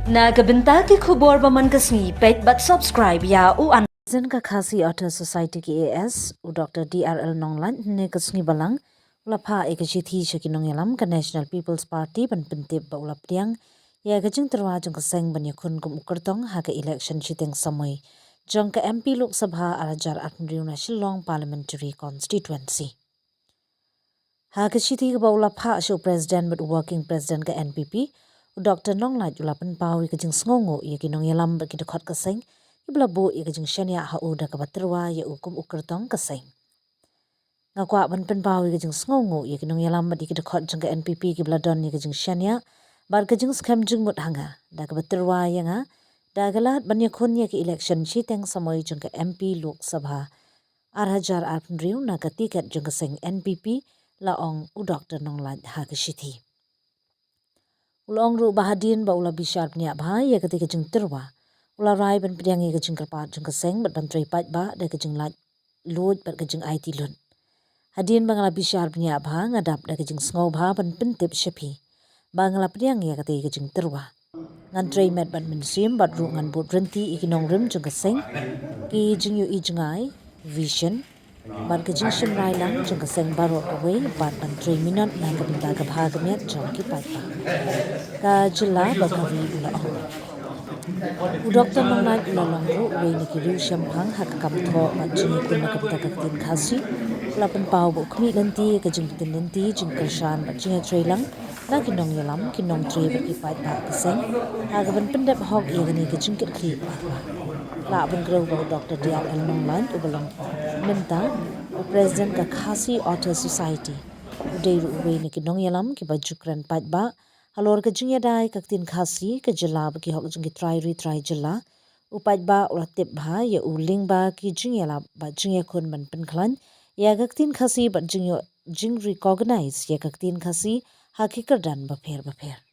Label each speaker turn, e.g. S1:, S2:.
S1: Nagabenta ki khubor baman kasni pet but subscribe ya u an President KAS Auto Society KAS u Dr. DRL Nonglait ne kasni balang ulapha ekajithi shakinong yalam ka National People's Party ban pentip ba ulap tiang ya gajing terwa jong kaseng ban yakun kum ukertong ha ka election chiteng samoi jong ka MP Lok Sabha arajar atmriuna Shillong Parliamentary Constituency ha ka chithi ba ulapha shu President but working President ka NPP Dr. Nonglait ulapan pawi kajing sngongo ia kinong yalam bagi dekat kaseng iblabo ia kajing syania ha uda ka baterwa ia ukum ukertong kaseng ngakwa ban pen pawi kajing sngongo ia kinong yalam bagi dekat jeng ka NPP ki bladon ia kajing syania bar kajing skam jeng mut hanga da ka baterwa ia nga da galat ban yakun ia ki election chiteng samoi jeng ka MP Lok Sabha arhajar arpnriu na ka tiket jeng kaseng NPP laong u Dr. Nonglait ha ka shithi Ulong ru bahadin ba ula bishar pnya ba ya ketika jeng terwa ula rai ban pediang ya kejeng kelpat jeng keseng bat ban pat ba da kejeng lat lut bat kejeng IT lun hadin bangala bishar pnya ba ngadap da kejeng sngo ba ban pentip shepi bangala pediang ya ketika kejeng terwa ngan tray met ban mensim bat ru ngan bot renti ikinong rim jeng keseng ki jeng yu i jengai vision ban kejing shim rai lang jeng keseng baro away ban ban 3 minit na ka benda ka bhaga met jong ki pat pa ka jila ba kari ula ong u Dr. Nonglait ula long ru away ni ki riu sham phang ha ka kam tho ba jing kun na ka benda ka tin khasi ula pen pau bo khmi lynti ka jing tin lynti jing kershan ba jing tray lang na kinong yalam kinong tray ba ki pat ba keseng ha ka ban pendep hok ia ni ka jing ki pat ba la ban grow ba Dr. DRL Nonglait ubalong minta President KAS Auto Society udai ru uwe ni kinong yalam ki bajukran pat ba halor ka jingya dai ka tin khasi ka jila ba ki hok jing ki try jila upat ba ulatip ba ya u lyngba ki jingya la ba jingya kun ban pen khlan ya ka tin khasi ba jing recognize ya ka tin khasi hakikar dan ba pher